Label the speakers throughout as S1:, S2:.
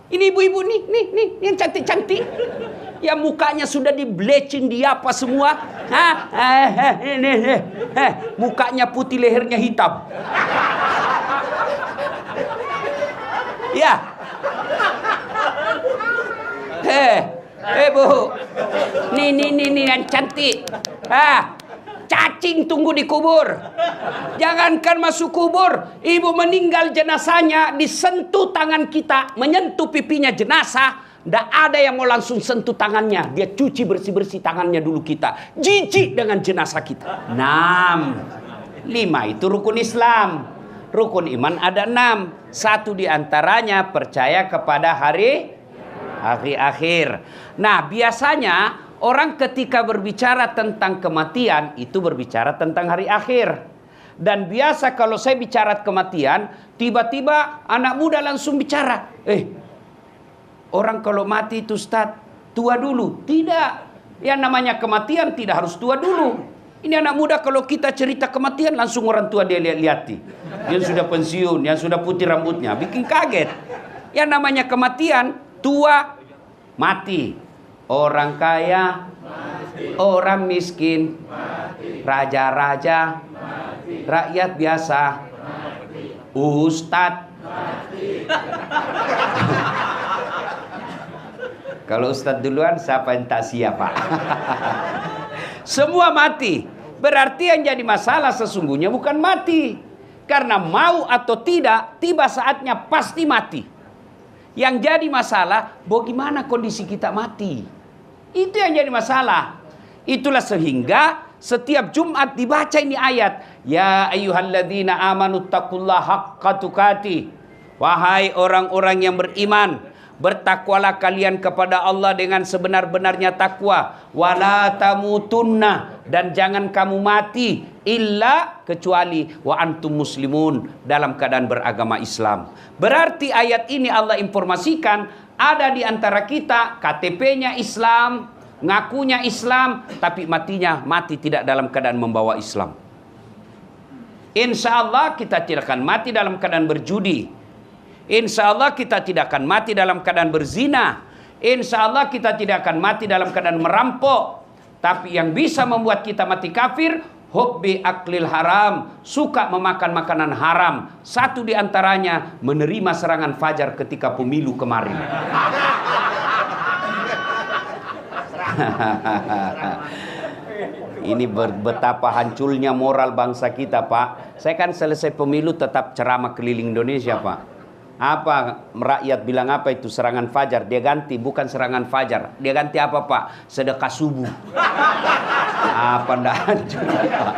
S1: Ini ibu-ibu nih yang cantik-cantik. Ya mukanya sudah di bleaching, di apa semua. Mukanya putih, lehernya hitam. Ya. Bu. Nih yang cantik. Cacing tunggu di kubur. Jangankan masuk kubur, ibu meninggal, jenazahnya disentuh tangan kita, menyentuh pipinya jenazah. Nggak ada yang mau langsung sentuh tangannya. Dia cuci bersih-bersih tangannya dulu kita. Jijik dengan jenazah kita. 6. 5 itu rukun Islam. Rukun iman ada 6. 1 diantaranya percaya kepada hari akhir. Nah, biasanya orang ketika berbicara tentang kematian itu berbicara tentang hari akhir. Dan biasa kalau saya bicara kematian, tiba-tiba anak muda langsung bicara, orang kalau mati itu Ustaz, tua dulu. Tidak. Yang namanya kematian tidak harus tua dulu. Ini anak muda kalau kita cerita kematian langsung orang tua dia lihat-lihati. Yang sudah pensiun, yang sudah putih rambutnya, bikin kaget. Yang namanya kematian, tua mati. Orang kaya, mati. Orang miskin, mati. Raja-raja, mati. Rakyat biasa, mati. Ustadz, mati. Kalau ustadz duluan, siapa yang tak siap, Pak? Semua mati. Berarti yang jadi masalah sesungguhnya bukan mati. Karena mau atau tidak, tiba saatnya pasti mati. Yang jadi masalah, bagaimana kondisi kita mati. Itu yang jadi masalah. Itulah sehingga setiap Jumat dibaca ini ayat. Ya ayyuhalladzina amanu taqullaha haqqa tuqatih. Wahai orang-orang yang beriman, bertakwalah kalian kepada Allah dengan sebenar-benarnya takwa. Wala tamutunna, dan jangan kamu mati illa kecuali wa antum muslimun, dalam keadaan beragama Islam. Berarti ayat ini Allah informasikan ada di antara kita KTP-nya Islam, ngakunya Islam, tapi mati tidak dalam keadaan membawa Islam. Insya Allah kita tidak akan mati dalam keadaan berjudi. Insya Allah kita tidak akan mati dalam keadaan berzina. Insya Allah kita tidak akan mati dalam keadaan merampok. Tapi yang bisa membuat kita mati kafir, hubbi aklil haram, suka memakan makanan haram. 1 diantaranya menerima serangan fajar ketika pemilu kemarin. Ini betapa hancurnya moral bangsa kita, Pak. Saya kan selesai pemilu tetap ceramah keliling Indonesia, Pak. Apa rakyat bilang apa itu serangan fajar? Dia ganti bukan serangan fajar. Dia ganti apa, Pak? Sedekah subuh. Apa ndak hancur, Pak?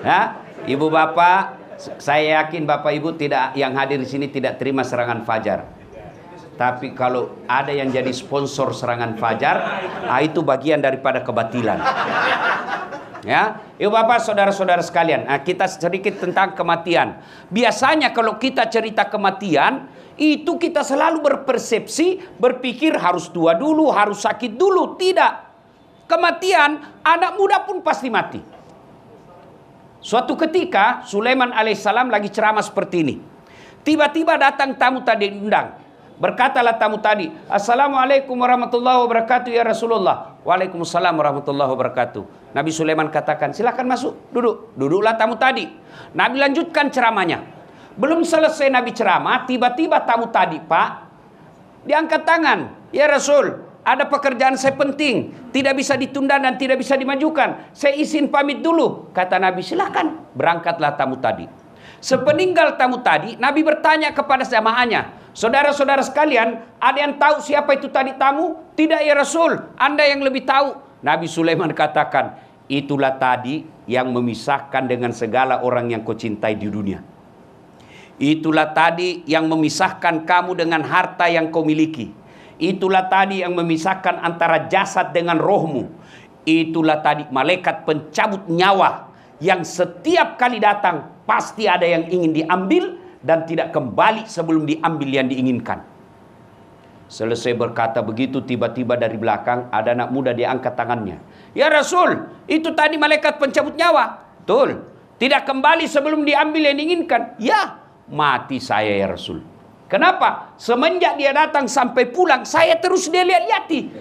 S1: Ya, Ibu Bapak, saya yakin Bapak Ibu tidak yang hadir di sini tidak terima serangan fajar. Tapi kalau ada yang jadi sponsor serangan fajar, itu bagian daripada kebatilan. Ya, Ibu Bapak, saudara-saudara sekalian, kita sedikit tentang kematian. Biasanya kalau kita cerita kematian, itu kita selalu berpersepsi, berpikir harus tua dulu, harus sakit dulu. Tidak. Kematian, anak muda pun pasti mati. Suatu ketika, Sulaiman alaihissalam lagi ceramah seperti ini. Tiba-tiba datang tamu tadi diundang. Berkatalah tamu tadi, Assalamualaikum warahmatullahi wabarakatuh ya Rasulullah. Waalaikumsalam warahmatullahi wabarakatuh. Nabi Sulaiman katakan, silakan masuk, duduk. Duduklah tamu tadi. Nabi lanjutkan ceramahnya. Belum selesai Nabi ceramah, tiba-tiba tamu tadi, Pak, diangkat tangan. Ya Rasul, ada pekerjaan saya penting, tidak bisa ditunda dan tidak bisa dimajukan. Saya izin pamit dulu. Kata Nabi, silakan. Berangkatlah tamu tadi. Sepeninggal tamu tadi, Nabi bertanya kepada jamaahnya, saudara-saudara sekalian, ada yang tahu siapa itu tadi tamu? Tidak ya Rasul, Anda yang lebih tahu. Nabi Sulaiman katakan, itulah tadi yang memisahkan dengan segala orang yang kau cintai di dunia. Itulah tadi yang memisahkan kamu dengan harta yang kau miliki. Itulah tadi yang memisahkan antara jasad dengan rohmu. Itulah tadi malaikat pencabut nyawa yang setiap kali datang pasti ada yang ingin diambil dan tidak kembali sebelum diambil yang diinginkan. Selesai berkata begitu, tiba-tiba dari belakang ada anak muda, dia angkat tangannya. Ya Rasul, itu tadi malaikat pencabut nyawa. Betul. Tidak kembali sebelum diambil yang diinginkan. Ya, mati saya ya Rasul. Kenapa? Semenjak dia datang sampai pulang, saya terus dia lihat-lihati.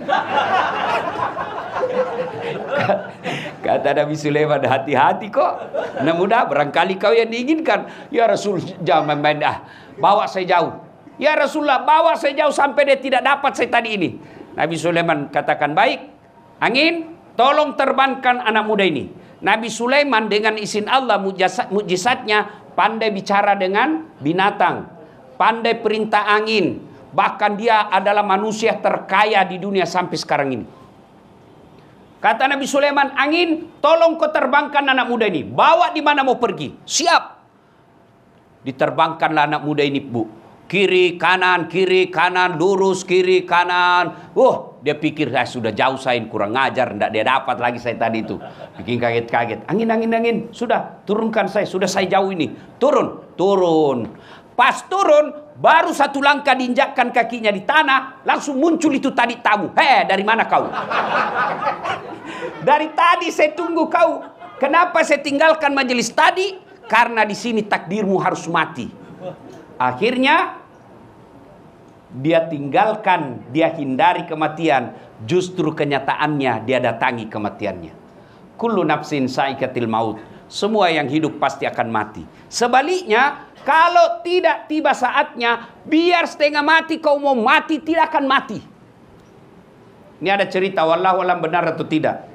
S1: Kata Nabi Sulaiman, hati-hati kok. Mudah barangkali kau yang diinginkan. Ya Rasul, jangan main bawa saya jauh. Ya Rasulullah, bawa saya jauh sampai dia tidak dapat saya tadi ini. Nabi Sulaiman katakan, baik, angin, tolong terbangkan anak muda ini. Nabi Sulaiman dengan izin Allah, mukjizatnya pandai bicara dengan binatang, pandai perintah angin. Bahkan dia adalah manusia terkaya di dunia sampai sekarang ini. Kata Nabi Sulaiman, angin, tolong kau terbangkan anak muda ini. Bawa di mana mau pergi. Siap. Diterbangkanlah anak muda ini, Bu. Kiri, kanan, lurus, kiri, kanan. Dia pikir, sudah jauh saya, kurang ngajar. Tidak dia dapat lagi saya tadi itu. Bikin kaget-kaget. Angin. Sudah, turunkan saya. Sudah saya jauh ini. Turun. Pas turun, baru satu langkah diinjakkan kakinya di tanah, langsung muncul itu tadi tamu. Dari mana kau? Dari tadi saya tunggu kau. Kenapa saya tinggalkan majelis tadi? Karena di sini takdirmu harus mati. Akhirnya dia tinggalkan, dia hindari kematian. Justru kenyataannya dia datangi kematiannya. Kullu nafsin saikatil maut. Semua yang hidup pasti akan mati. Sebaliknya, kalau tidak tiba saatnya, biar setengah mati kau mau mati, tidak akan mati. Ini ada cerita, wallahu alam benar atau tidak.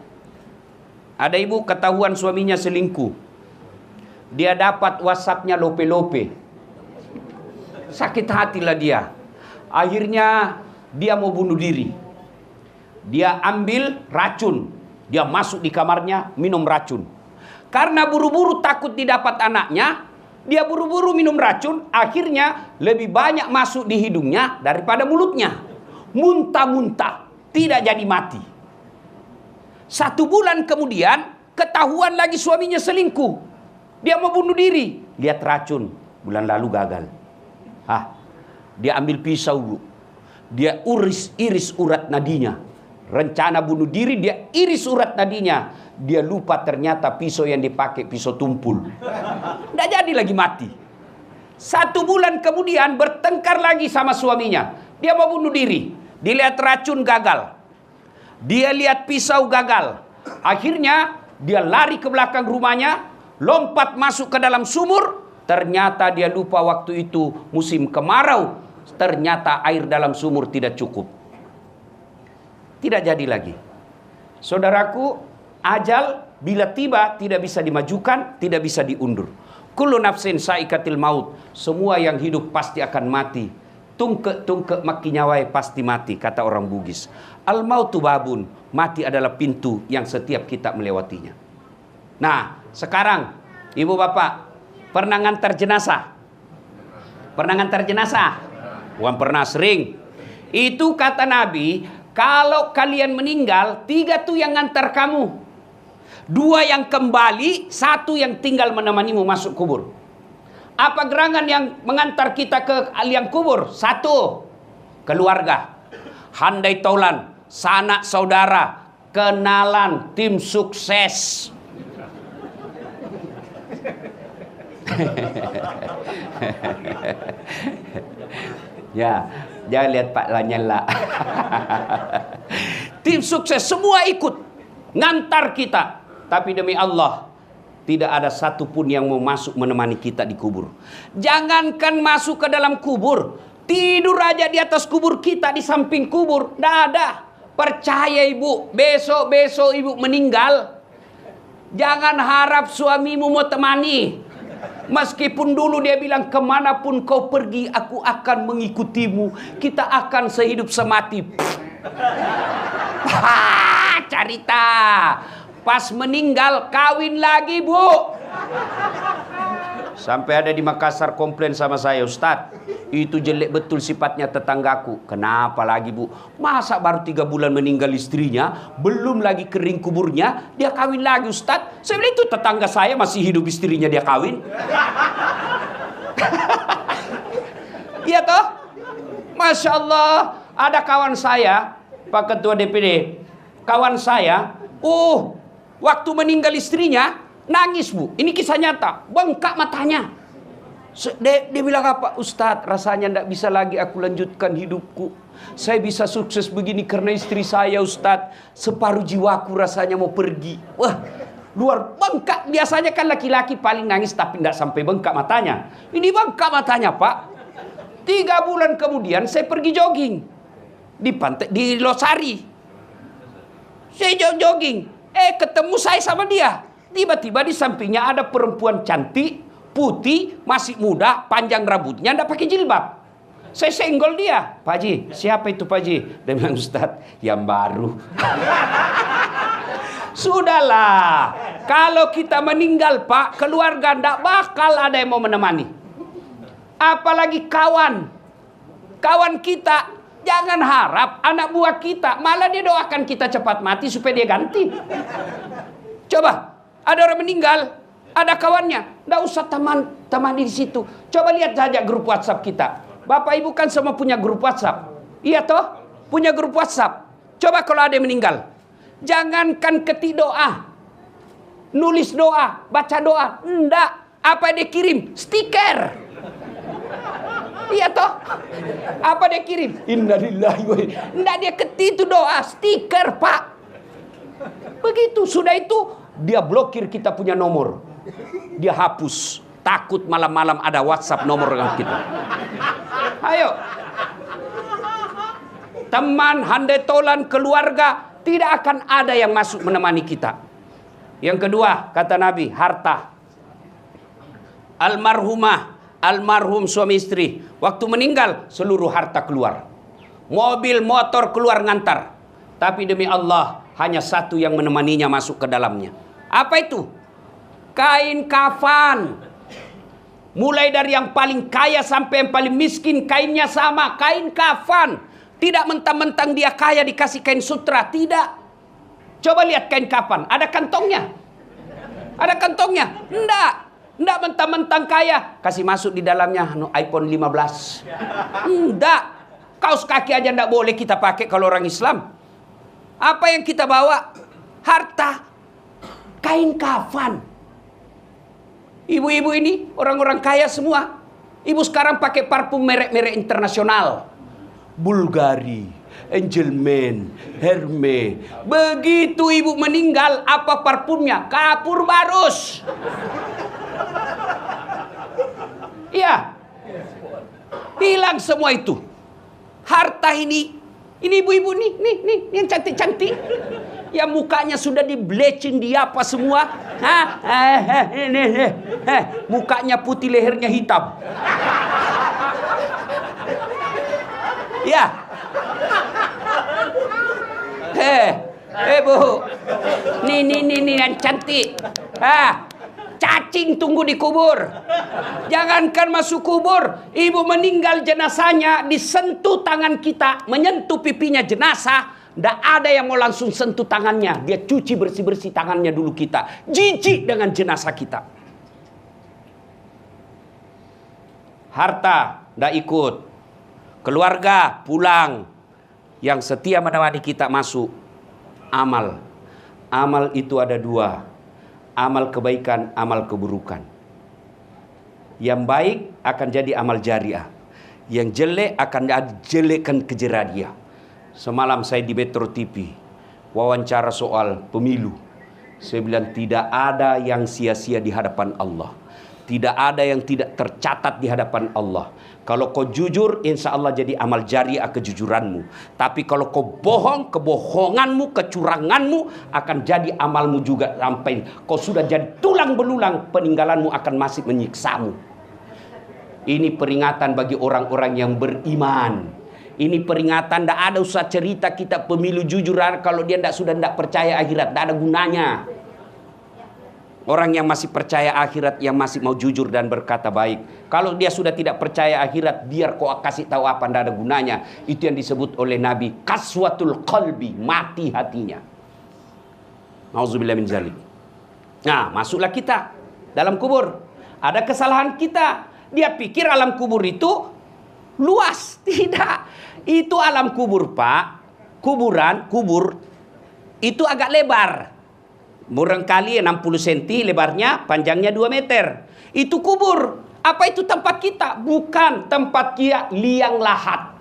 S1: Ada ibu ketahuan suaminya selingkuh. Dia dapat WhatsApp-nya lope-lope. Sakit hatilah dia. Akhirnya dia mau bunuh diri. Dia ambil racun. Dia masuk di kamarnya, minum racun. Karena buru-buru takut didapat anaknya, dia buru-buru minum racun, akhirnya lebih banyak masuk di hidungnya daripada mulutnya. Muntah-muntah, tidak jadi mati. 1 bulan kemudian, ketahuan lagi suaminya selingkuh. Dia mau bunuh diri. Lihat racun, bulan lalu gagal. Dia ambil pisau, Bu. Dia iris urat nadinya. Rencana bunuh diri, dia iris urat nadinya. Dia lupa ternyata pisau yang dipakai pisau tumpul. Tidak jadi lagi mati. 1 bulan kemudian bertengkar lagi sama suaminya. Dia mau bunuh diri. Dilihat racun gagal. Dia lihat pisau gagal. Akhirnya dia lari ke belakang rumahnya. Lompat masuk ke dalam sumur. Ternyata dia lupa waktu itu musim kemarau. Ternyata air dalam sumur tidak cukup. Tidak jadi lagi. Saudaraku, ajal bila tiba tidak bisa dimajukan, tidak bisa diundur. Kullu nafsin saikatil maut. Semua yang hidup pasti akan mati. Tungke maki nyawai pasti mati, kata orang Bugis. Al mautu babun. Mati adalah pintu yang setiap kita melewatinya. Nah, sekarang ibu bapak pernah ngantar jenazah? Pernah ngantar jenazah? Bukan pernah, sering. Itu kata Nabi, kalau kalian meninggal, 3 tuh yang ngantar kamu. 2 yang kembali, 1 yang tinggal menemanimu masuk kubur. Apa gerangan yang mengantar kita ke liang kubur? 1, keluarga. Handai taulan, sanak saudara, kenalan, tim sukses. Ya, jangan lihat Pak Lanyala. Tim sukses semua ikut ngantar kita. Tapi demi Allah, tidak ada satupun yang mau masuk menemani kita di kubur. Jangankan masuk ke dalam kubur, tidur aja di atas kubur kita, di samping kubur, tidak ada. Percaya ibu, besok ibu meninggal, jangan harap suamimu mau temani. Meskipun dulu dia bilang, kemanapun kau pergi, aku akan mengikutimu. Kita akan sehidup semati. Cerita. Pas meninggal, kawin lagi, Bu. Sampai ada di Makassar komplain sama saya, Ustadz, itu jelek betul sifatnya tetanggaku. Kenapa lagi, Bu? Masa baru 3 bulan meninggal istrinya, belum lagi kering kuburnya, dia kawin lagi, Ustadz? Saya bilang, itu tetangga saya masih hidup, istrinya dia kawin. Iya toh? Masya Allah, ada kawan saya, Pak Ketua DPD, kawan saya, waktu meninggal istrinya, nangis, Bu. Ini kisah nyata. Bengkak matanya. Dia bilang apa? Ustadz, rasanya tidak bisa lagi aku lanjutkan hidupku. Saya bisa sukses begini karena istri saya, Ustadz. Separuh jiwaku rasanya mau pergi. Wah, luar bengkak. Biasanya kan laki-laki paling nangis tapi tidak sampai bengkak matanya. Ini bengkak matanya, Pak. 3 bulan kemudian saya pergi jogging di pantai, di Losari. Saya jogging. Ketemu saya sama dia. Tiba-tiba di sampingnya ada perempuan cantik, putih, masih muda, panjang rambutnya, tidak pakai jilbab. Saya senggol dia. Pak Haji, siapa itu Pak Haji? Dia bilang, Ustadz, yang baru. Sudahlah. Kalau kita meninggal, Pak, keluarga tidak bakal ada yang mau menemani. Apalagi kawan. Kawan kita. Jangan harap anak buah kita. Malah dia doakan kita cepat mati supaya dia ganti. Coba. Ada orang meninggal. Ada kawannya. Tidak usah temani di situ. Coba lihat saja grup WhatsApp kita. Bapak Ibu kan semua punya grup WhatsApp. Iya toh? Punya grup WhatsApp. Coba kalau ada yang meninggal. Jangankan ketik doa. Nulis doa. Baca doa. Enggak. Apa dia kirim? Stiker. Iya toh? Apa dia kirim? Innalillahi wa inna. Enggak, dia ketik itu doa. Stiker, Pak. Begitu. Sudah itu dia blokir kita punya nomor. Dia hapus. Takut malam-malam ada WhatsApp nomor kita. Ayo. Teman, handai tolan, keluarga, tidak akan ada yang masuk menemani kita. Yang kedua, kata Nabi, harta. Almarhum suami istri, waktu meninggal seluruh harta keluar. Mobil, motor keluar ngantar. Tapi demi Allah, hanya satu yang menemaninya masuk ke dalamnya. Apa itu? Kain kafan. Mulai dari yang paling kaya sampai yang paling miskin, kainnya sama, kain kafan. Tidak mentang-mentang dia kaya dikasih kain sutra, tidak. Coba lihat kain kafan, ada kantongnya? Ada kantongnya? Enggak mentang-mentang kaya, kasih masuk di dalamnya iPhone 15. Enggak. Kaos kaki aja enggak boleh kita pakai kalau orang Islam. Apa yang kita bawa? Harta. Kain kafan. Ibu-ibu ini orang-orang kaya semua. Ibu sekarang pakai parfum merek-merek internasional. Bulgari, Angelman, Hermes. Begitu ibu meninggal, apa parfumnya? Kapur barus. Iya. Hilang semua itu. Harta ini ibu-ibu nih yang cantik-cantik. Yang mukanya sudah di bleaching, di apa semua. Mukanya putih, lehernya hitam. Ya. Bu. Nih yang cantik. Cacing tunggu di kubur. Jangankan masuk kubur, ibu meninggal jenazahnya disentuh tangan kita, menyentuh pipinya jenazah. Tidak ada yang mau langsung sentuh tangannya. Dia cuci bersih-bersih tangannya dulu kita. Jijik dengan jenazah kita. Harta tidak ikut. Keluarga pulang. Yang setia menemani kita masuk. Amal. Amal itu ada 2. Amal kebaikan, amal keburukan. Yang baik akan jadi amal jariah. Yang jelek akan jelekkan kejerah dia. Semalam saya di Metro TV wawancara soal pemilu. Saya bilang tidak ada yang sia-sia di hadapan Allah. Tidak ada yang tidak tercatat di hadapan Allah. Kalau kau jujur, insya Allah jadi amal jariah kejujuranmu. Tapi kalau kau bohong, kebohonganmu, kecuranganmu akan jadi amalmu juga. Sampai kau sudah jadi tulang belulang, peninggalanmu akan masih menyiksamu. Ini peringatan bagi orang-orang yang beriman. Ini peringatan, tidak ada usah cerita kita pemilu jujur kalau dia sudah tidak percaya akhirat, tidak ada gunanya. Orang yang masih percaya akhirat, yang masih mau jujur dan berkata baik. Kalau dia sudah tidak percaya akhirat, biar kau kasih tahu apa, tidak ada gunanya. Itu yang disebut oleh Nabi, kaswatul qalbi, mati hatinya. Nauzubillah min zalik. Nah, masuklah kita dalam kubur. Ada kesalahan kita. Dia pikir alam kubur itu luas. Tidak. Itu alam kubur, Pak. Kubur itu agak lebar. Barangkali 60 cm lebarnya, panjangnya 2 meter. Itu kubur. Apa itu tempat kita? Bukan tempat dia, liang lahat.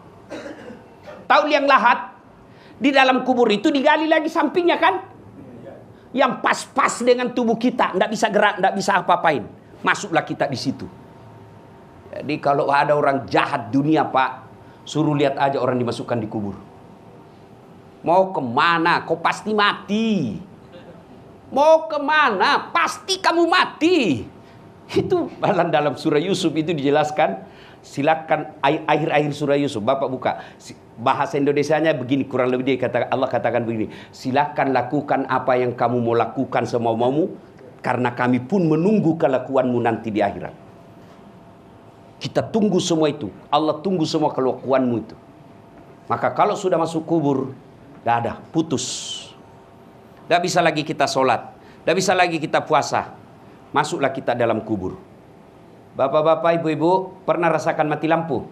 S1: Tahu liang lahat? Di dalam kubur itu digali lagi sampingnya kan? Yang pas-pas dengan tubuh kita, nggak bisa gerak, nggak bisa apa-apain. Masuklah kita di situ. Jadi kalau ada orang jahat dunia Pak, suruh lihat aja orang dimasukkan di kubur. Mau kemana? Kau pasti mati. Mau kemana? Pasti kamu mati. Itu dalam surah Yusuf itu dijelaskan. Silakan akhir-akhir surah Yusuf. Bapak buka. Bahasa Indonesianya begini, kurang lebih dia Allah katakan begini. Silakan lakukan apa yang kamu mau lakukan semau-maumu, karena kami pun menunggu kelakuanmu nanti di akhirat. Kita tunggu semua itu. Allah tunggu semua kelakuanmu itu. Maka kalau sudah masuk kubur, tidak ada, putus. Tidak bisa lagi kita sholat. Tidak bisa lagi kita puasa. Masuklah kita dalam kubur. Bapak-bapak, ibu-ibu, pernah rasakan mati lampu?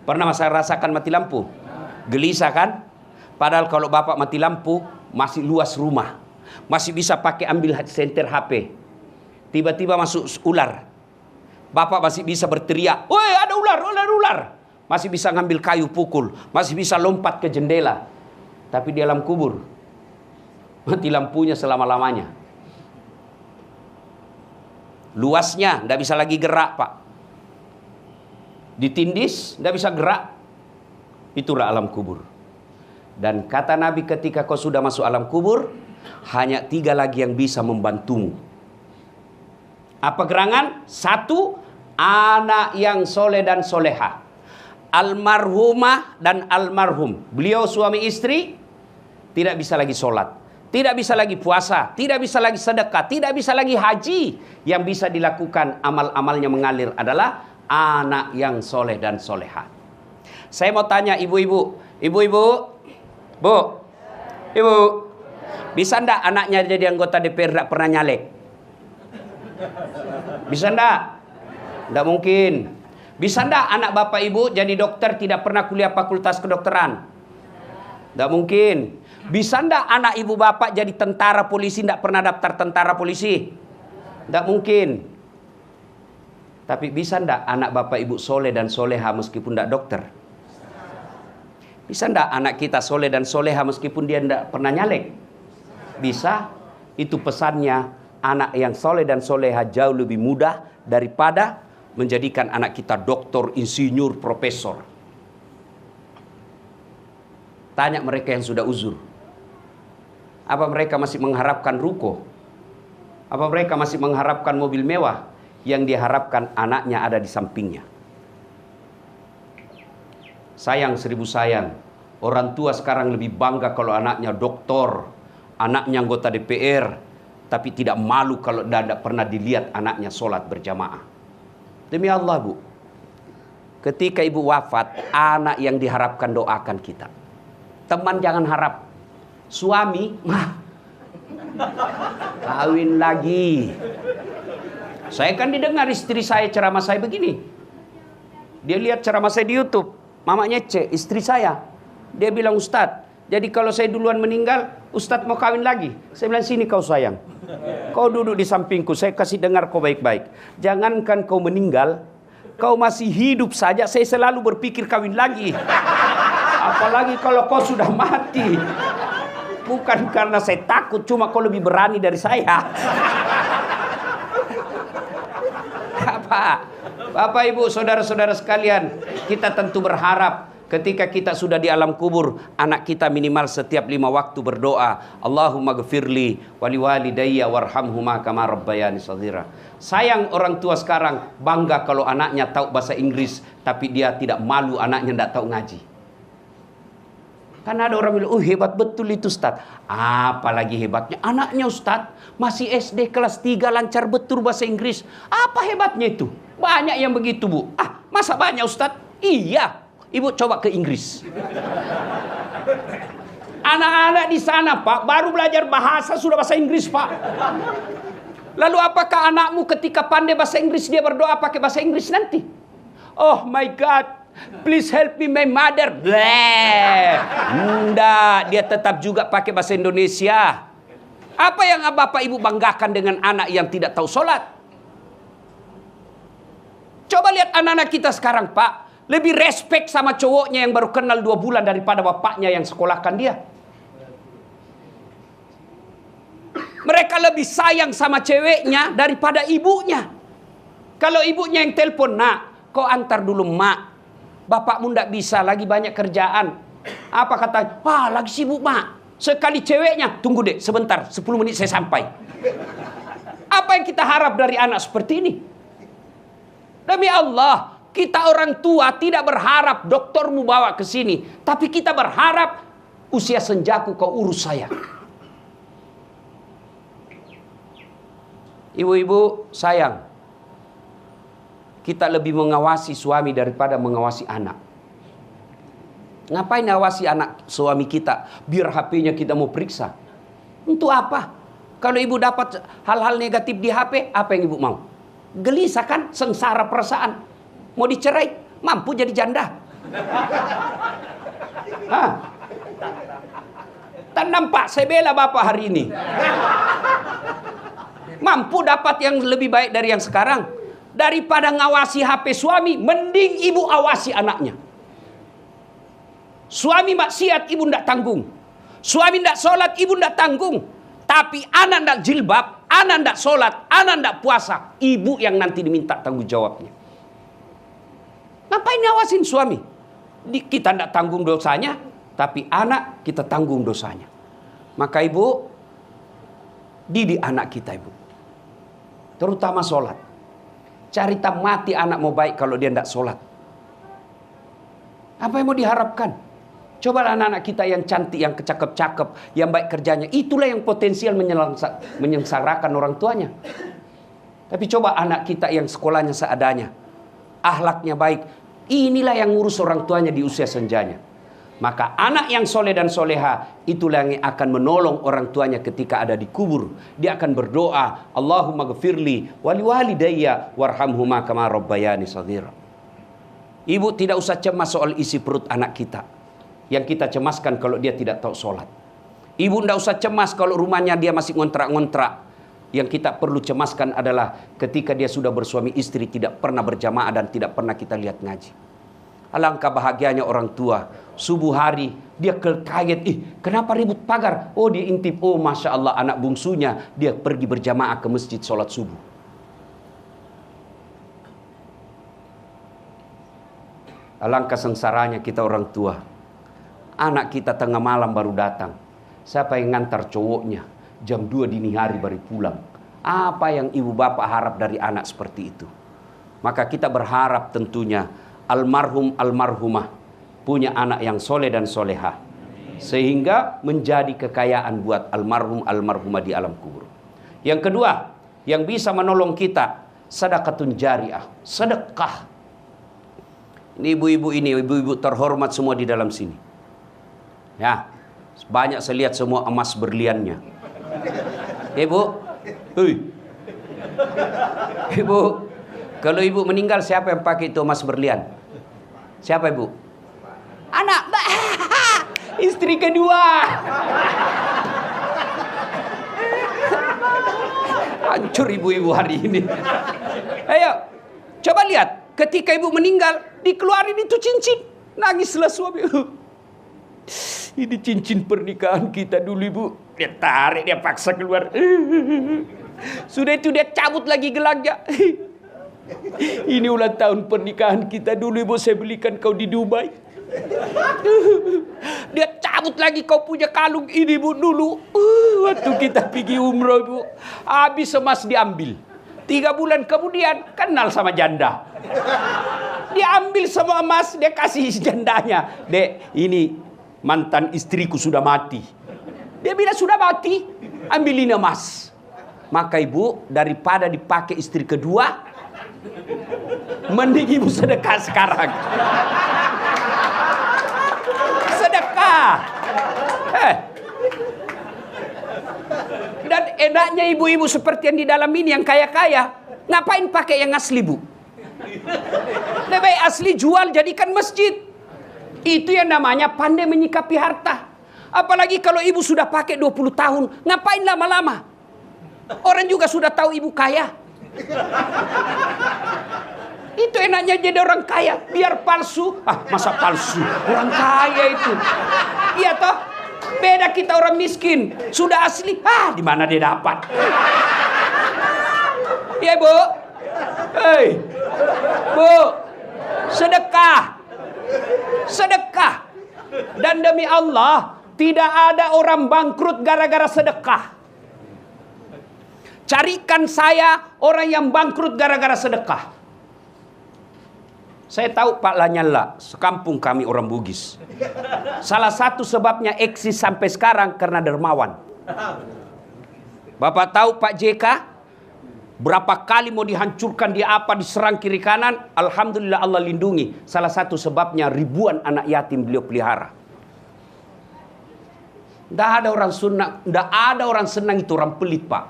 S1: Pernah rasakan mati lampu? Gelisah kan? Padahal kalau bapak mati lampu, masih luas rumah. Masih bisa pakai ambil senter HP. Tiba-tiba masuk ular. Bapak masih bisa berteriak, "Woi, ada ular, ular, ular!" Masih bisa ngambil kayu pukul. Masih bisa lompat ke jendela. Tapi di dalam kubur, mati lampunya selama-lamanya. Luasnya, tidak bisa lagi gerak Pak. Ditindis, tidak bisa gerak. Itulah alam kubur. Dan kata Nabi, ketika kau sudah masuk alam kubur, hanya 3 lagi yang bisa membantumu. Apa gerangan? 1, anak yang soleh dan soleha. Almarhumah dan almarhum. Beliau suami istri tidak bisa lagi sholat, tidak bisa lagi puasa, tidak bisa lagi sedekah, tidak bisa lagi haji. Yang bisa dilakukan amal-amalnya mengalir adalah anak yang soleh dan soleha. Saya mau tanya ibu-ibu, Bu, ibu, bisa ndak anaknya jadi anggota DPR ndak pernah nyalek? Bisa ndak? Ndak mungkin. Bisa ndak anak bapak ibu jadi dokter tidak pernah kuliah fakultas kedokteran? Ndak mungkin. Bisa ndak anak ibu bapak jadi tentara polisi ndak pernah daftar tentara polisi? Ndak mungkin. Tapi bisa ndak anak bapak ibu soleh dan soleha meskipun ndak dokter? Bisa ndak anak kita soleh dan soleha meskipun dia ndak pernah nyalek? Bisa. Itu pesannya, anak yang soleh dan soleha jauh lebih mudah daripada menjadikan anak kita doktor, insinyur, profesor. Tanya mereka yang sudah uzur. Apa mereka masih mengharapkan ruko? Apa mereka masih mengharapkan mobil mewah? Yang diharapkan anaknya ada di sampingnya. Sayang 1000 sayang. Orang tua sekarang lebih bangga kalau anaknya doktor, anaknya anggota DPR, tapi tidak malu kalau tidak pernah dilihat anaknya sholat berjamaah. Demi Allah Bu, ketika ibu wafat, anak yang diharapkan doakan kita. Teman jangan harap. Suami, kawin lagi. Saya kan didengar istri saya ceramah saya begini. Dia lihat ceramah saya di YouTube. Mamanya istri saya. Dia bilang, "Ustadz, jadi kalau saya duluan meninggal, Ustadz mau kawin lagi?" Saya bilang, "Sini kau sayang. Kau duduk di sampingku, saya kasih dengar kau baik-baik. Jangankan kau meninggal, kau masih hidup saja, saya selalu berpikir kawin lagi. Apalagi kalau kau sudah mati. Bukan karena saya takut, cuma kau lebih berani dari saya." Bapak, Ibu, saudara-saudara sekalian, kita tentu berharap ketika kita sudah di alam kubur, anak kita minimal setiap 5 waktu berdoa, "Allahumma gfirli wali walidayya warhamhuma kama rabbayani shaghira." Sayang orang tua sekarang bangga kalau anaknya tahu bahasa Inggris, tapi dia tidak malu anaknya tidak tahu ngaji. Karena ada orang bilang, hebat betul itu Ustaz. Apalagi hebatnya anaknya Ustaz, masih SD kelas 3 lancar betul bahasa Inggris. Apa hebatnya itu? Banyak yang begitu Bu. Masa banyak Ustaz? Iya. Ibu coba ke Inggris. Anak-anak di sana Pak, baru belajar bahasa sudah bahasa Inggris Pak. Lalu apakah anakmu ketika pandai bahasa Inggris dia berdoa pakai bahasa Inggris nanti? Oh my God, please help me my mother. Enggak, dia tetap juga pakai bahasa Indonesia. Apa yang Bapak Ibu banggakan dengan anak yang tidak tahu sholat? Coba lihat anak-anak kita sekarang, Pak. Lebih respect sama cowoknya yang baru kenal 2 bulan daripada bapaknya yang sekolahkan dia. Mereka lebih sayang sama ceweknya daripada ibunya. Kalau ibunya yang telepon, nak, kau antar dulu mak. Bapakmu ndak bisa, lagi banyak kerjaan. Apa kata? Wah, lagi sibuk mak. Sekali ceweknya, tunggu deh sebentar, 10 menit saya sampai. Apa yang kita harap dari anak seperti ini? Demi Allah, kita orang tua tidak berharap doktermu bawa ke sini, tapi kita berharap usia senjaku kau urus saya. Ibu-ibu sayang, kita lebih mengawasi suami daripada mengawasi anak. Ngapain awasi anak suami kita? Biar HP-nya kita mau periksa. Untuk apa? Kalau ibu dapat hal-hal negatif di HP, apa yang ibu mau? Gelisah kan? Sengsara perasaan. Mau dicerai? Mampu jadi janda. Hah? Tak nampak saya bela bapak hari ini. Mampu dapat yang lebih baik dari yang sekarang. Daripada ngawasi HP suami, mending ibu awasi anaknya. Suami maksiat, ibu ndak tanggung. Suami ndak sholat, ibu ndak tanggung. Tapi anak ndak jilbab, anak ndak sholat, anak ndak puasa, ibu yang nanti diminta tanggung jawabnya. Ngapain ngawasin suami? Kita ndak tanggung dosanya, tapi anak kita tanggung dosanya. Maka ibu, didik anak kita ibu. Terutama sholat. Cari mati anak mau baik kalau dia ndak sholat. Apa yang mau diharapkan? Coba anak-anak kita yang cantik, yang kecakep-cakep, yang baik kerjanya. Itulah yang potensial menyengsarakan orang tuanya. Tapi coba anak kita yang sekolahnya seadanya. Akhlaknya baik. Inilah yang ngurus orang tuanya di usia senjanya. Maka anak yang soleh dan soleha, itulah yang akan menolong orang tuanya ketika ada di kubur. Dia akan berdoa, Allahumma gfirli wali walidayya warhamhuma kama rabbayani shaghira. Ibu tidak usah cemas soal isi perut anak kita. Yang kita cemaskan kalau dia tidak tahu sholat. Ibu tidak usah cemas kalau rumahnya dia masih ngontrak-ngontrak. Yang kita perlu cemaskan adalah ketika dia sudah bersuami istri, tidak pernah berjamaah dan tidak pernah kita lihat ngaji. Alangkah bahagianya orang tua. Subuh hari dia kaget, kenapa ribut pagar? Oh dia intip, oh Masya Allah anak bungsunya dia pergi berjamaah ke masjid sholat subuh. Alangkah sengsaranya kita orang tua. Anak kita tengah malam baru datang. Siapa yang ngantar cowoknya? Jam 2 dini hari baru pulang. Apa yang ibu bapak harap dari anak seperti itu? Maka kita berharap tentunya almarhum almarhumah punya anak yang soleh dan soleha. Sehingga menjadi kekayaan buat almarhum almarhumah di alam kubur. Yang kedua, yang bisa menolong kita, sedekatun jariah, sedekah. Ini ibu-ibu ini, ibu-ibu terhormat semua di dalam sini. Ya, banyak saya lihat semua emas berliannya. Ibu, ibu, kalau ibu meninggal siapa yang pakai itu emas berlian? Siapa ibu? Anak, istri kedua. Hancur ibu-ibu hari ini. Ayo, coba lihat, ketika ibu meninggal, dikeluarin itu cincin, nangislah suami. Ini cincin pernikahan kita dulu ibu. Dia tarik, dia paksa keluar. Sudah itu dia cabut lagi gelangnya. Ini ulang tahun pernikahan kita dulu ibu, saya belikan kau di Dubai. Dia cabut lagi, kau punya kalung ini ibu dulu. Waktu kita pergi umroh ibu, habis emas diambil. 3 bulan kemudian kenal sama janda. Dia ambil semua emas, dia kasih jandanya. Dek, ini mantan istriku sudah mati. Dia bilang sudah mati, ambilin emas. Maka ibu, daripada dipakai istri kedua, mending ibu sedekah sekarang. Sedekah. Dan enaknya ibu-ibu seperti yang di dalam ini, yang kaya-kaya, ngapain pakai yang asli bu? Lebih asli jual, jadikan masjid. Itu yang namanya pandai menyikapi harta. Apalagi kalau ibu sudah pakai 20 tahun. Ngapain lama-lama? Orang juga sudah tahu ibu kaya. Itu enaknya jadi orang kaya, biar palsu. Masa palsu? Orang kaya itu. Iya toh? Beda kita orang miskin. Sudah asli, di mana dia dapat? Iya, Bu. Hei. Bu, sedekah. Sedekah. Dan demi Allah, tidak ada orang bangkrut gara-gara sedekah. Carikan saya orang yang bangkrut gara-gara sedekah. Saya tahu Pak Lanyala, sekampung kami orang Bugis. Salah satu sebabnya eksis sampai sekarang karena dermawan. Bapak tahu Pak JK? Berapa kali mau dihancurkan, diserang kiri kanan. Alhamdulillah Allah lindungi. Salah satu sebabnya ribuan anak yatim beliau pelihara. Tidak ada orang senang itu orang pelit, Pak.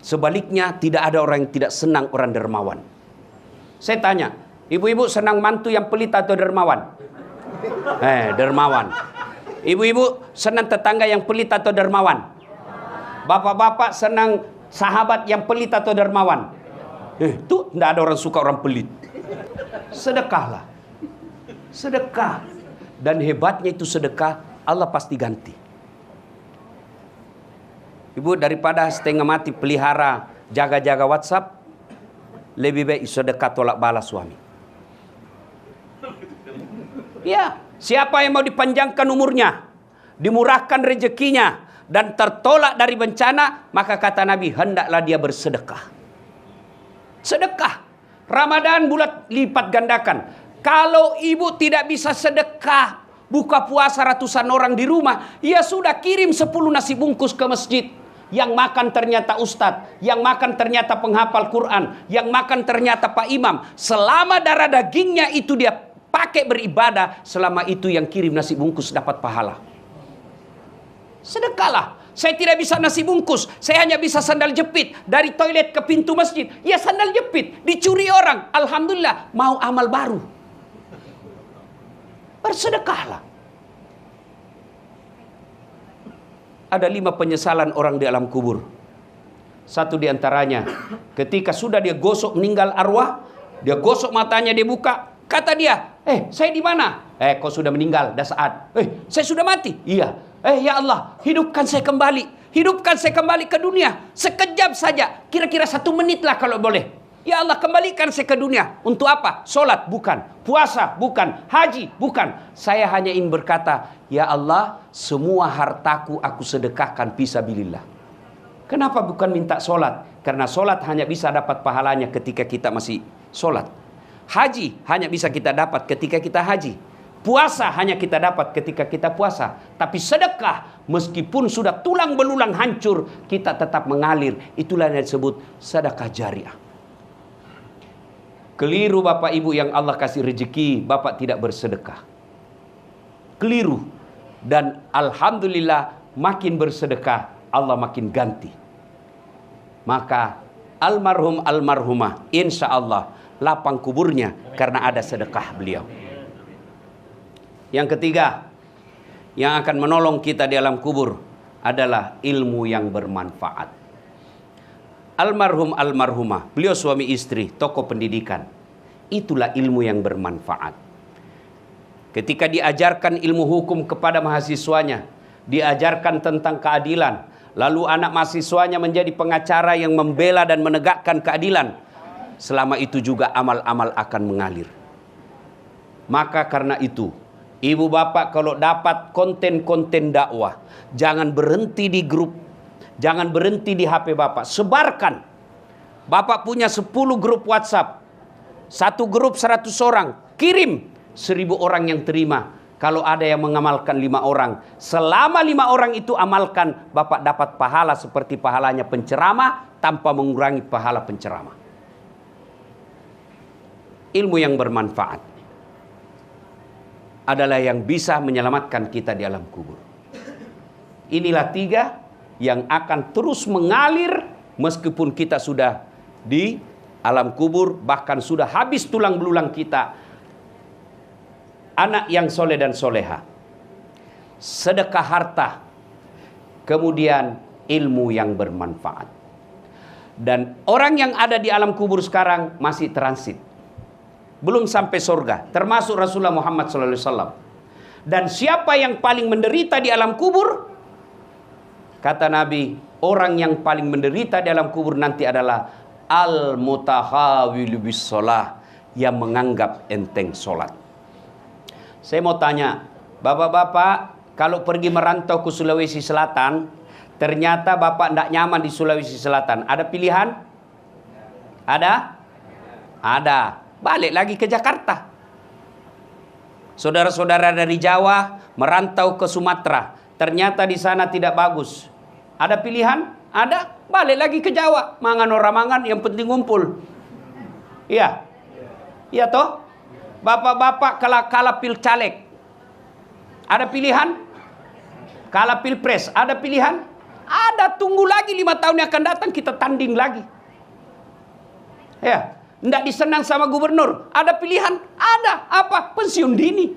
S1: Sebaliknya tidak ada orang yang tidak senang orang dermawan. Saya tanya, ibu-ibu senang mantu yang pelit atau dermawan? Dermawan. Ibu-ibu senang tetangga yang pelit atau dermawan? Bapak-bapak senang sahabat yang pelit atau dermawan? Itu tidak ada orang suka orang pelit. Sedekahlah. Sedekah. Dan hebatnya itu sedekah, Allah pasti ganti. Ibu, daripada setengah mati pelihara jaga-jaga WhatsApp, lebih baik sedekah tolak balas suami. Ya, siapa yang mau dipanjangkan umurnya, dimurahkan rezekinya, dan tertolak dari bencana, maka kata Nabi, hendaklah dia bersedekah. Sedekah. Ramadan bulan lipat gandakan. Kalau ibu tidak bisa sedekah, buka puasa ratusan orang di rumah, ya sudah kirim 10 nasi bungkus ke masjid. Yang makan ternyata ustadz, yang makan ternyata penghafal Quran, yang makan ternyata Pak Imam. Selama darah dagingnya itu dia pakai beribadah, selama itu yang kirim nasi bungkus dapat pahala. Sedekahlah. Saya tidak bisa nasi bungkus, saya hanya bisa sandal jepit dari toilet ke pintu masjid. Ya sandal jepit, dicuri orang. Alhamdulillah, mau amal baru. Bersedekahlah. Ada 5 penyesalan orang di alam kubur. Satu di antaranya, ketika sudah dia gosok meninggal arwah, dia gosok matanya, dia buka, kata dia, saya di mana? Kau sudah meninggal, dah saat. Saya sudah mati. Iya. Ya Allah, hidupkan saya kembali. Hidupkan saya kembali ke dunia. Sekejap saja, kira-kira 1 menit lah kalau boleh. Ya Allah, kembalikan saya ke dunia. Untuk apa? Solat? Bukan. Puasa? Bukan. Haji? Bukan. Saya hanya ingin berkata, ya Allah, semua hartaku aku sedekahkan fisabilillah. Kenapa bukan minta solat? Karena solat hanya bisa dapat pahalanya ketika kita masih solat. Haji hanya bisa kita dapat ketika kita haji. Puasa hanya kita dapat ketika kita puasa. Tapi sedekah, meskipun sudah tulang belulang hancur, kita tetap mengalir. Itulah yang disebut sedekah jariah. Keliru Bapak Ibu yang Allah kasih rezeki, Bapak tidak bersedekah. Keliru. Dan Alhamdulillah makin bersedekah, Allah makin ganti. Maka almarhum almarhumah, insya Allah lapang kuburnya karena ada sedekah beliau. Yang ketiga, yang akan menolong kita di alam kubur adalah ilmu yang bermanfaat. Almarhum almarhumah, beliau suami istri, tokoh pendidikan. Itulah ilmu yang bermanfaat. Ketika diajarkan ilmu hukum kepada mahasiswanya, diajarkan tentang keadilan, lalu anak mahasiswanya menjadi pengacara yang membela dan menegakkan keadilan, selama itu juga amal-amal akan mengalir. Maka karena itu, ibu bapak kalau dapat konten-konten dakwah, jangan berhenti di grup, jangan berhenti di HP bapak, sebarkan. Bapak punya 10 grup WhatsApp, satu grup 100 orang, kirim 1000 orang yang terima. Kalau ada yang mengamalkan 5 orang, selama 5 orang itu amalkan, bapak dapat pahala seperti pahalanya penceramah tanpa mengurangi pahala penceramah. Ilmu yang bermanfaat adalah yang bisa menyelamatkan kita di alam kubur. Inilah 3 yang akan terus mengalir meskipun kita sudah di alam kubur, bahkan sudah habis tulang belulang kita. Anak yang soleh dan soleha, sedekah harta, kemudian ilmu yang bermanfaat. Dan orang yang ada di alam kubur sekarang masih transit. Belum sampai surga. Termasuk Rasulullah Muhammad SAW. Dan siapa yang paling menderita di alam kubur? Kata Nabi, orang yang paling menderita di alam kubur nanti adalah al-mutahawilu bis sholah, yang menganggap enteng sholat. Saya mau tanya, bapak-bapak, kalau pergi merantau ke Sulawesi Selatan, ternyata bapak tidak nyaman di Sulawesi Selatan, ada pilihan? Ada? Ada. Balik lagi ke Jakarta. Saudara-saudara dari Jawa merantau ke Sumatera, ternyata di sana tidak bagus. Ada pilihan? Ada. Balik lagi ke Jawa. Mangan orang mangan, yang penting ngumpul. Iya. Iya toh? Bapak-bapak kalah pil caleg, ada pilihan? Kalah pilpres, ada pilihan? Ada. Tunggu lagi 5 tahun yang akan datang, kita tanding lagi. Ya. Tidak disenang sama gubernur, ada pilihan? Ada. Apa? Pensiun dini.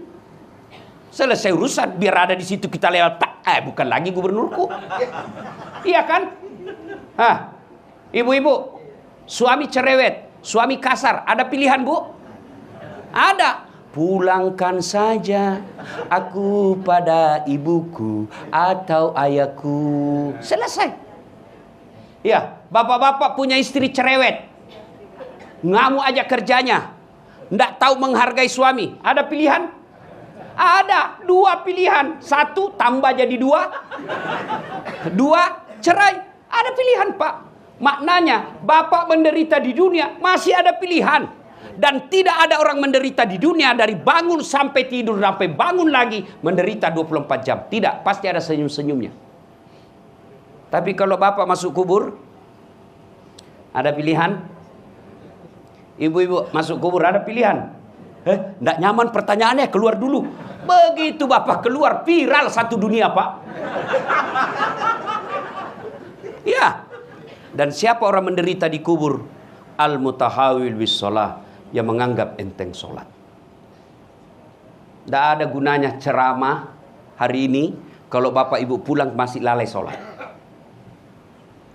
S1: Selesai urusan, biar ada di situ kita lewat. Bukan lagi gubernurku. Iya kan? Ibu-ibu, suami cerewet, suami kasar, ada pilihan, Bu? Ada. Pulangkan saja aku pada ibuku atau ayahku. Selesai. Ya, bapak-bapak punya istri cerewet, ngamuk aja kerjanya, ndak tahu menghargai suami. Ada pilihan? Ada. 2 pilihan. 1 tambah jadi 2. 2 cerai. Ada pilihan, Pak. Maknanya bapak menderita di dunia masih ada pilihan. Dan tidak ada orang menderita di dunia dari bangun sampai tidur sampai bangun lagi menderita 24 jam. Tidak, pasti ada senyum-senyumnya. Tapi kalau bapak masuk kubur, ada pilihan? Ibu-ibu masuk kubur ada pilihan? Nggak nyaman pertanyaannya, keluar dulu. Begitu bapak keluar, viral satu dunia, Pak. Ya. Dan siapa orang menderita di kubur? Al-mutahawil bis sholah, yang menganggap enteng sholat. Tidak ada gunanya ceramah hari ini kalau bapak ibu pulang masih lalai sholat.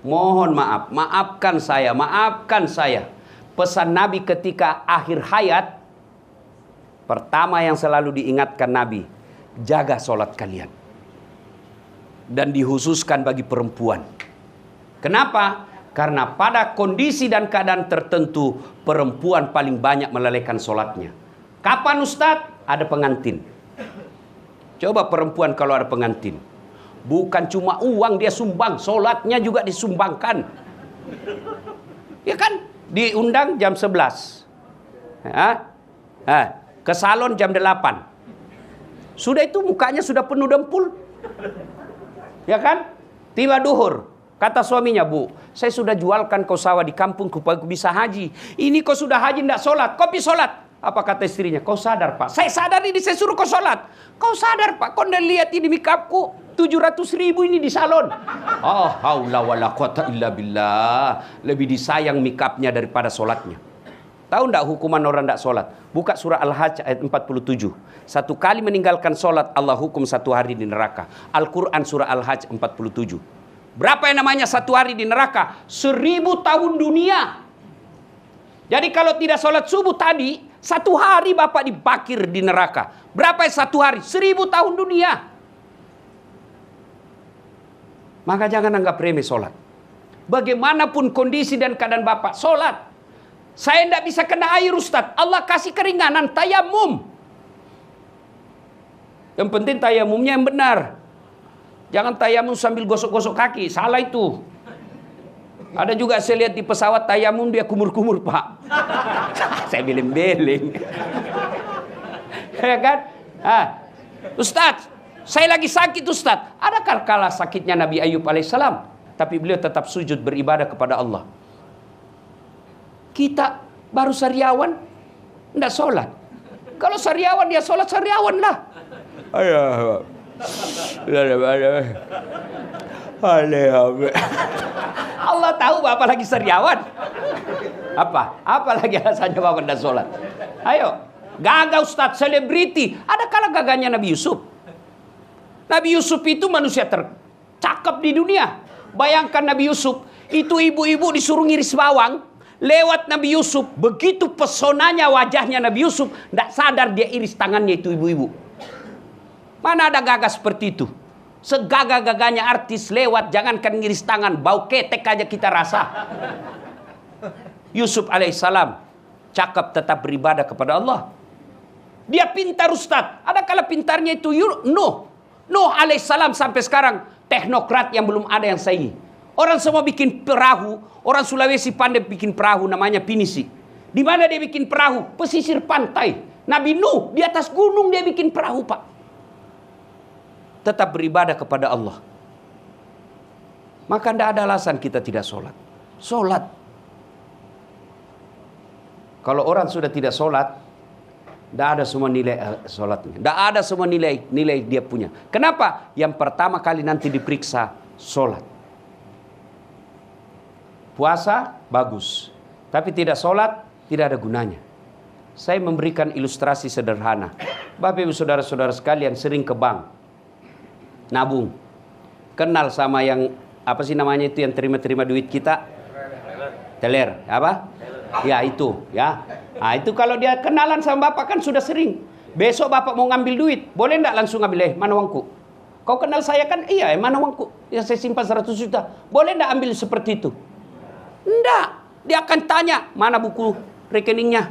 S1: Mohon maaf, maafkan saya. Pesan Nabi ketika akhir hayat, pertama yang selalu diingatkan Nabi, jaga sholat kalian. Dan dikhususkan bagi perempuan. Kenapa? Karena pada kondisi dan keadaan tertentu, perempuan paling banyak melalaikan sholatnya. Kapan Ustadz? Ada pengantin. Coba perempuan kalau ada pengantin. Bukan cuma uang dia sumbang, sholatnya juga disumbangkan. Ya kan? Diundang jam 11. Ke salon jam 8. Sudah itu mukanya sudah penuh dempul. Ya kan? Tiba duhur. Kata suaminya, Bu, saya sudah jualkan kau sawah di kampung supaya bisa haji. Ini kau sudah haji tidak sholat, kau pi sholat. Apa kata istrinya? Kau sadar, Pak? Saya sadar ini, saya suruh kau sholat. Kau sadar, Pak? Kau udah lihat ini makeupku 700.000 ini di salon. Oh, haula wala quwata illa billah. Lebih disayang makeupnya daripada sholatnya. Tahu enggak hukuman orang tidak sholat? Buka surah Al-Hajj ayat 47. 1 kali meninggalkan sholat, Allah hukum 1 hari di neraka. Al-Quran surah Al-Hajj 47. Berapa yang namanya 1 hari di neraka? 1000 tahun dunia. Jadi kalau tidak sholat subuh tadi, 1 hari bapak dibakir di neraka. Berapa yang 1 hari? 1000 tahun dunia. Maka jangan anggap remeh sholat. Bagaimanapun kondisi dan keadaan bapak, sholat. Saya tidak bisa kena air, Ustaz. Allah kasih keringanan, tayamum. Yang penting tayamumnya yang benar. Jangan tayamum sambil gosok-gosok kaki, salah itu. Ada juga saya lihat di pesawat tayamum dia kumur-kumur, Pak. Saya beleng-beleng. Ya kan? Ustaz, saya lagi sakit, Ustaz. Adakah kalah sakitnya Nabi Ayub alaihissalam? Tapi beliau tetap sujud beribadah kepada Allah. Kita baru sariawan, tidak sholat. Kalau sariawan dia sholat, sariawan lah. Ayo. Allah tahu bapak lagi sariawan. Apa lagi alasannya bapak tidak sholat? Ayo. Gagah Ustaz, selebriti. Ada kala gagahnya Nabi Yusuf. Nabi Yusuf itu manusia tercakap di dunia. Bayangkan Nabi Yusuf Itu ibu-ibu disuruh ngiris bawang lewat Nabi Yusuf. Begitu pesonanya wajahnya Nabi Yusuf, tidak sadar dia iris tangannya itu ibu-ibu. Mana ada gagah seperti itu? Segagah-gagahnya artis lewat, jangankan ngiris tangan, bau ketek aja kita rasa. Yusuf alaihissalam cakap tetap beribadah kepada Allah. Dia pintar Ustaz. Ada kala pintarnya itu Nuh alaihissalam sampai sekarang teknokrat yang belum ada yang saingi. Orang semua bikin perahu. Orang Sulawesi pandai bikin perahu namanya pinisi. Di mana dia bikin perahu? Pesisir pantai. Nabi Nuh di atas gunung dia bikin perahu, Pak. Tetap beribadah kepada Allah. Maka tidak ada alasan kita tidak sholat. Sholat. Kalau orang sudah tidak sholat, tidak ada semua nilai sholatnya. Tidak ada semua nilai dia punya. Kenapa? Yang pertama kali nanti diperiksa sholat. Puasa bagus, tapi tidak sholat tidak ada gunanya. Saya memberikan ilustrasi sederhana. Bapak ibu saudara-saudara sekalian sering ke bank, nabung, kenal sama yang apa sih namanya itu yang terima duit kita? Teller, apa? Ya itu, ya. Nah, itu kalau dia kenalan sama bapak kan sudah sering. Besok bapak mau ngambil duit, boleh enggak langsung ambil? Mana uangku? Kau kenal saya kan? Iya, mana uangku? Ya saya simpan 100 juta. Boleh enggak ambil seperti itu? Enggak. Dia akan tanya, mana buku rekeningnya?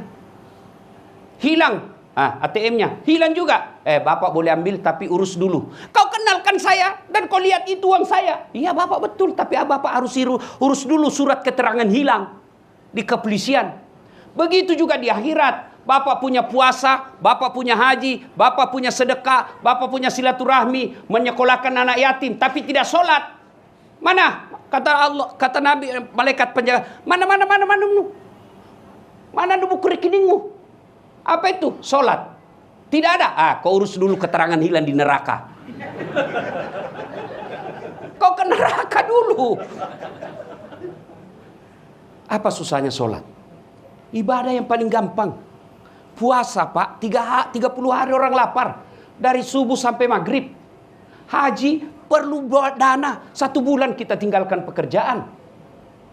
S1: Hilang. ATM-nya hilang juga. Bapak boleh ambil tapi urus dulu. Kau kenalkan saya dan kau lihat itu uang saya. Iya bapak betul, tapi bapak harus urus dulu surat keterangan hilang di kepolisian. Begitu juga di akhirat. Bapak punya puasa, bapak punya haji, bapak punya sedekah, bapak punya silaturahmi, menyekolahkan anak yatim, tapi tidak sholat. Mana? Kata Allah, kata Nabi, malaikat penjaga, mana buku rekeningmu? Apa itu? Sholat. Tidak ada. Kau urus dulu keterangan hilang di neraka. Kau ke neraka dulu. Apa susahnya sholat? Ibadah yang paling gampang. Puasa Pak, 30 hari orang lapar. Dari subuh sampai maghrib. Haji perlu dana. 1 bulan kita tinggalkan pekerjaan.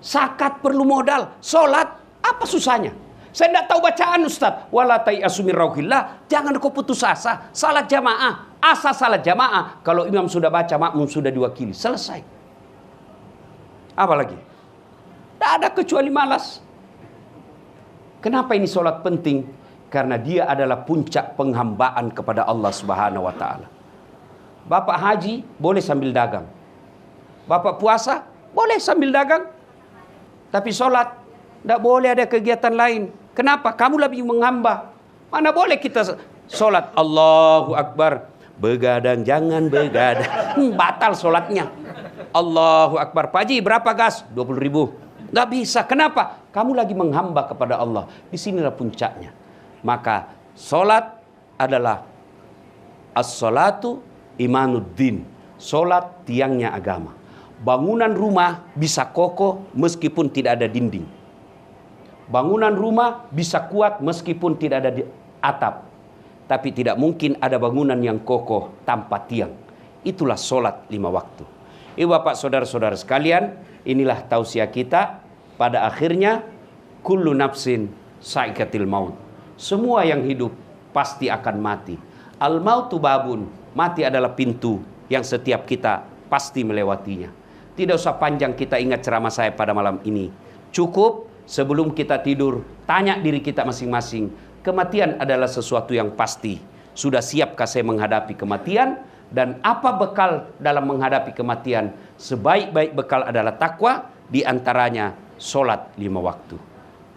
S1: Zakat perlu modal. Sholat, apa susahnya? Saya tidak tahu bacaan Ustaz. Wala tayasu min rauhillah. Jangan kau putus asa. Salat jamaah. Asa salat jamaah. Kalau imam sudah baca, makmum sudah diwakili. Selesai. Apa lagi? Tidak ada kecuali malas. Kenapa ini sholat penting? Karena dia adalah puncak penghambaan kepada Allah Subhanahu wa Ta'ala. Bapak haji boleh sambil dagang. Bapak puasa boleh sambil dagang. Tapi sholat tidak boleh ada kegiatan lain. Kenapa? Kamu lebih menghamba. Mana boleh kita sholat Allahu Akbar. Begadang jangan begadang. Batal sholatnya. Allahu Akbar. Pak Haji berapa gas? 20.000. Nggak bisa. Kenapa? Kamu lagi menghamba kepada Allah. Disinilah puncaknya. Maka sholat adalah as-sholatu imanuddin. Sholat tiangnya agama. Bangunan rumah bisa kokoh meskipun tidak ada dinding. Bangunan rumah bisa kuat meskipun tidak ada atap. Tapi tidak mungkin ada bangunan yang kokoh tanpa tiang. Itulah sholat 5 waktu. Ibu bapak saudara-saudara sekalian, inilah tausiah kita. Pada akhirnya, kullu nafsin sa'iqatil maut. Semua yang hidup pasti akan mati. Al-mautu babun. Mati adalah pintu yang setiap kita pasti melewatinya. Tidak usah panjang kita ingat ceramah saya pada malam ini. Cukup sebelum kita tidur, tanya diri kita masing-masing. Kematian adalah sesuatu yang pasti. Sudah siapkah saya menghadapi kematian? Dan apa bekal dalam menghadapi kematian? Sebaik-baik bekal adalah takwa. Di antaranya sholat 5 waktu.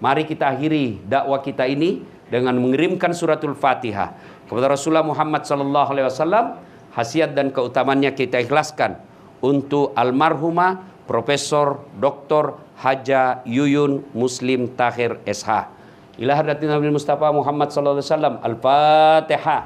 S1: Mari kita akhiri dakwah kita ini dengan mengirimkan suratul Fatihah kepada Rasulullah Muhammad SAW. Khasiat dan keutamannya kita ikhlaskan untuk almarhumah Profesor Dr. Haja Yuyun Muslim Tahir SH. Ila hadratin Nabi Mustafa Muhammad SAW. Al-Fatihah.